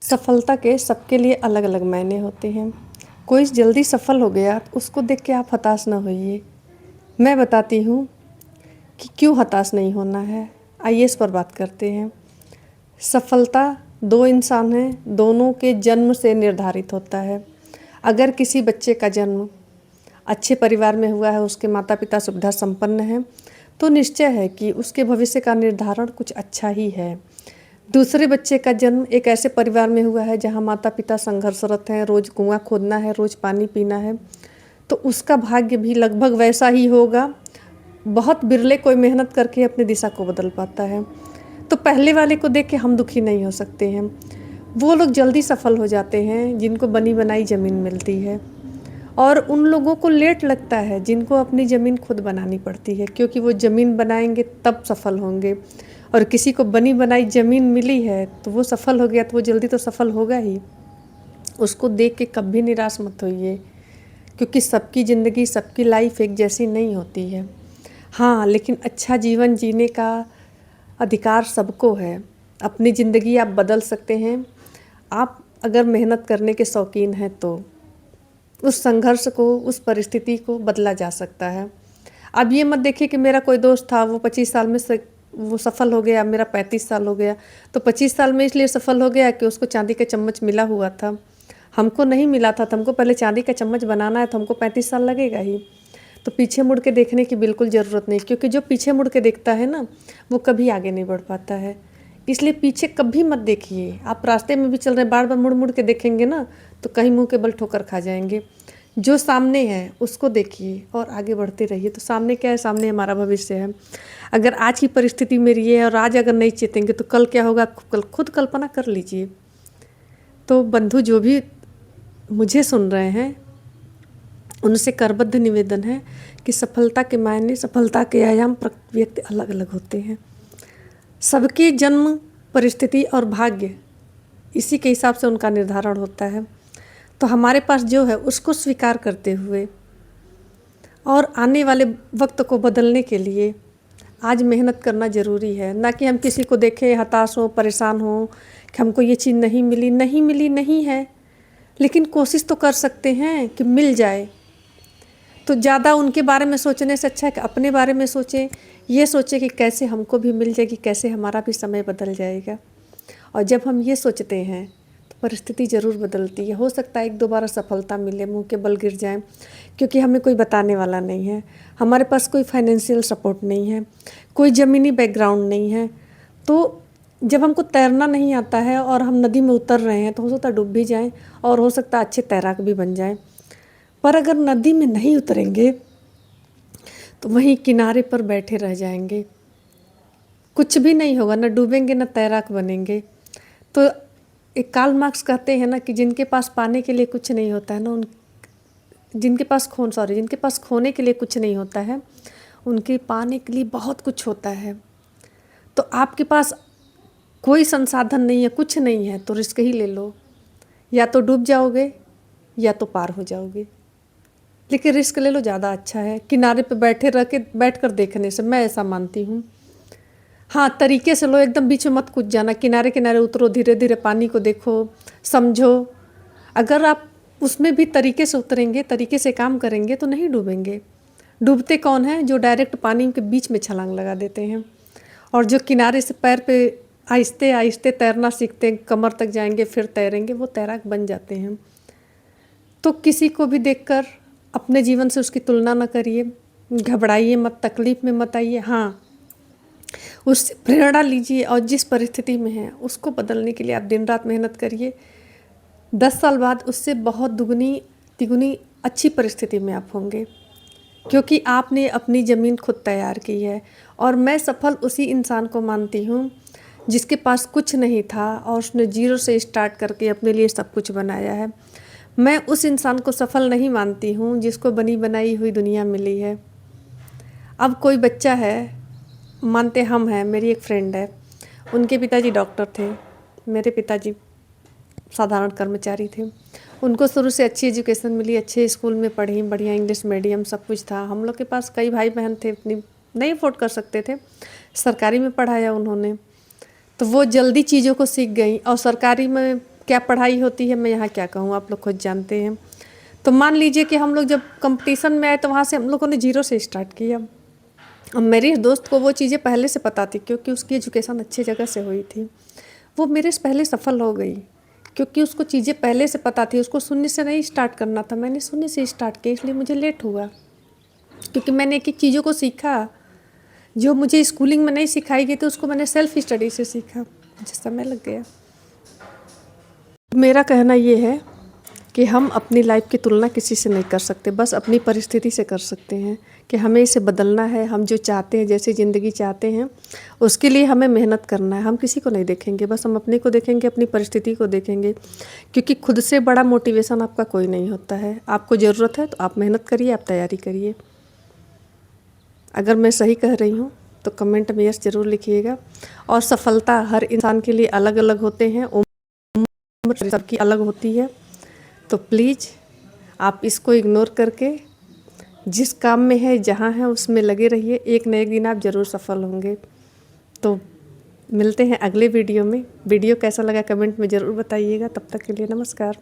सफलता के सबके लिए अलग अलग मायने होते हैं। कोई जल्दी सफल हो गया तो उसको देख के आप हताश ना होइए। मैं बताती हूँ कि क्यों हताश नहीं होना है। आइए इस पर बात करते हैं। सफलता दो इंसान हैं, दोनों के जन्म से निर्धारित होता है। अगर किसी बच्चे का जन्म अच्छे परिवार में हुआ है, उसके माता पिता सुविधा संपन्न हैं, तो निश्चय है कि उसके भविष्य का निर्धारण कुछ अच्छा ही है। दूसरे बच्चे का जन्म एक ऐसे परिवार में हुआ है जहाँ माता पिता संघर्षरत हैं, रोज़ कुआं खोदना है, रोज़ पानी पीना है, तो उसका भाग्य भी लगभग वैसा ही होगा। बहुत बिरले कोई मेहनत करके अपनी दिशा को बदल पाता है। तो पहले वाले को देख के हम दुखी नहीं हो सकते हैं। वो लोग जल्दी सफल हो जाते हैं जिनको बनी बनाई ज़मीन मिलती है, और उन लोगों को लेट लगता है जिनको अपनी ज़मीन खुद बनानी पड़ती है, क्योंकि वो ज़मीन बनाएंगे तब सफल होंगे। और किसी को बनी बनाई ज़मीन मिली है तो वो सफल हो गया, तो वो जल्दी तो सफल होगा ही। उसको देख के कभी निराश मत होइए, क्योंकि सबकी ज़िंदगी, सबकी लाइफ एक जैसी नहीं होती है। हाँ, लेकिन अच्छा जीवन जीने का अधिकार सबको है। अपनी ज़िंदगी आप बदल सकते हैं। आप अगर मेहनत करने के शौकीन हैं तो उस संघर्ष को, उस परिस्थिति को बदला जा सकता है। अब ये मत देखिए कि मेरा कोई दोस्त था, वो 25 साल में से वो सफल हो गया, मेरा 35 साल हो गया। तो 25 साल में इसलिए सफल हो गया कि उसको चांदी का चम्मच मिला हुआ था, हमको नहीं मिला था। तो हमको पहले चांदी का चम्मच बनाना है तो हमको 35 साल लगेगा ही। तो पीछे मुड़ के देखने की बिल्कुल ज़रूरत नहीं, क्योंकि जो पीछे मुड़ के देखता है ना, वो कभी आगे नहीं बढ़ पाता है। इसलिए पीछे कभी मत देखिए। आप रास्ते में भी चल रहे हैं, बार बार मुड़ मुड़ के देखेंगे ना, तो कहीं मुंह के बल ठोकर खा जाएंगे। जो सामने है उसको देखिए और आगे बढ़ते रहिए। तो सामने क्या है? सामने हमारा भविष्य है। अगर आज की परिस्थिति मेरी है और आज अगर नहीं चेतेंगे तो कल क्या होगा, आप खुद कल्पना कर लीजिए। तो बंधु जो भी मुझे सुन रहे हैं, उनसे करबद्ध निवेदन है कि सफलता के मायने, सफलता के आयाम व्यक्ति अलग अलग होते हैं। सबके जन्म, परिस्थिति और भाग्य इसी के हिसाब से उनका निर्धारण होता है। तो हमारे पास जो है उसको स्वीकार करते हुए और आने वाले वक्त को बदलने के लिए आज मेहनत करना ज़रूरी है। ना कि हम किसी को देखें हताश हो, परेशान हो कि हमको ये चीज़ नहीं मिली। नहीं मिली नहीं है, लेकिन कोशिश तो कर सकते हैं कि मिल जाए। तो ज़्यादा उनके बारे में सोचने से अच्छा है कि अपने बारे में सोचें। ये सोचें कि कैसे हमको भी मिल जाएगी, कैसे हमारा भी समय बदल जाएगा। और जब हम ये सोचते हैं तो परिस्थिति ज़रूर बदलती है। हो सकता है एक दो बार सफलता मिले, मुंह के बल गिर जाएं, क्योंकि हमें कोई बताने वाला नहीं है, हमारे पास कोई फाइनेंशियल सपोर्ट नहीं है, कोई ज़मीनी बैकग्राउंड नहीं है। तो जब हमको तैरना नहीं आता है और हम नदी में उतर रहे हैं तो हो सकता है डूब भी जाएं, और हो सकता है अच्छे तैराक भी बन जाएं। पर अगर नदी में नहीं उतरेंगे तो वहीं किनारे पर बैठे रह जाएंगे, कुछ भी नहीं होगा, ना डूबेंगे ना तैराक बनेंगे। तो एक कार्ल मार्क्स कहते हैं ना कि जिनके पास पाने के लिए कुछ नहीं होता है ना, जिनके पास खोने के लिए कुछ नहीं होता है, उनके पाने के लिए बहुत कुछ होता है। तो आपके पास कोई संसाधन नहीं है, कुछ नहीं है, तो रिस्क ही ले लो। या तो डूब जाओगे या तो पार हो जाओगे, लेकिन रिस्क ले लो, ज़्यादा अच्छा है किनारे पे बैठ कर देखने से, मैं ऐसा मानती हूँ। हाँ, तरीके से लो, एकदम बीच में मत कूद जाना, किनारे किनारे उतरो, धीरे धीरे पानी को देखो, समझो। अगर आप उसमें भी तरीके से उतरेंगे, तरीके से काम करेंगे तो नहीं डूबेंगे। डूबते कौन है? जो डायरेक्ट पानी के बीच में छलांग लगा देते हैं। और जो किनारे से पैर पे आहिस्ते आहिस्ते तैरना सीखते हैं, कमर तक जाएंगे फिर तैरेंगे, वो तैराक बन जाते हैं। तो किसी को भी देखकर अपने जीवन से उसकी तुलना न करिए, घबराइए मत, तकलीफ में मत आइए। हाँ, उससे प्रेरणा लीजिए और जिस परिस्थिति में है उसको बदलने के लिए आप दिन रात मेहनत करिए। 10 साल बाद उससे बहुत दुगनी तिगुनी अच्छी परिस्थिति में आप होंगे, क्योंकि आपने अपनी ज़मीन खुद तैयार की है। और मैं सफल उसी इंसान को मानती हूँ जिसके पास कुछ नहीं था और उसने जीरो से स्टार्ट करके अपने लिए सब कुछ बनाया है। मैं उस इंसान को सफल नहीं मानती हूँ जिसको बनी बनाई हुई दुनिया मिली है। अब कोई बच्चा है, मानते हम हैं, मेरी एक फ्रेंड है, उनके पिताजी डॉक्टर थे, मेरे पिताजी साधारण कर्मचारी थे। उनको शुरू से अच्छी एजुकेशन मिली, अच्छे स्कूल में पढ़ी, बढ़िया इंग्लिश मीडियम सब कुछ था। हम लोग के पास कई भाई बहन थे, अपनी नहीं अफोर्ड कर सकते थे, सरकारी में पढ़ाया उन्होंने। तो वो जल्दी चीज़ों को सीख गई और सरकारी में क्या पढ़ाई होती है मैं यहाँ क्या कहूँ, आप लोग खुद जानते हैं। तो मान लीजिए कि हम लोग जब कंपटीशन में आए तो वहाँ से हम लोगों ने जीरो से स्टार्ट किया। अब मेरी दोस्त को वो चीज़ें पहले से पता थी क्योंकि उसकी एजुकेशन अच्छी जगह से हुई थी। वो मेरे से पहले सफल हो गई क्योंकि उसको चीज़ें पहले से पता थी। उसको शून्य से नहीं स्टार्ट करना था, मैंने शून्य से स्टार्ट किया, इसलिए मुझे लेट हुआ। क्योंकि मैंने एक एक चीज़ों को सीखा जो मुझे स्कूलिंग में नहीं सिखाई गई, तो उसको मैंने सेल्फ स्टडी से सीखा, मुझे समय लग गया। मेरा कहना ये है कि हम अपनी लाइफ की तुलना किसी से नहीं कर सकते, बस अपनी परिस्थिति से कर सकते हैं कि हमें इसे बदलना है। हम जो चाहते हैं, जैसी ज़िंदगी चाहते हैं, उसके लिए हमें मेहनत करना है। हम किसी को नहीं देखेंगे, बस हम अपने को देखेंगे, अपनी परिस्थिति को देखेंगे। क्योंकि खुद से बड़ा मोटिवेशन आपका कोई नहीं होता है। आपको ज़रूरत है तो आप मेहनत करिए, आप तैयारी करिए। अगर मैं सही कह रही हूँ तो कमेंट में यस ज़रूर लिखिएगा। और सफलता हर इंसान के लिए अलग अलग होते हैं, उम्र सबकी अलग होती है। तो प्लीज़ आप इसको इग्नोर करके जिस काम में है, जहाँ है, उसमें लगे रहिए। एक न एक दिन आप ज़रूर सफल होंगे। तो मिलते हैं अगले वीडियो में। वीडियो कैसा लगा कमेंट में ज़रूर बताइएगा। तब तक के लिए नमस्कार।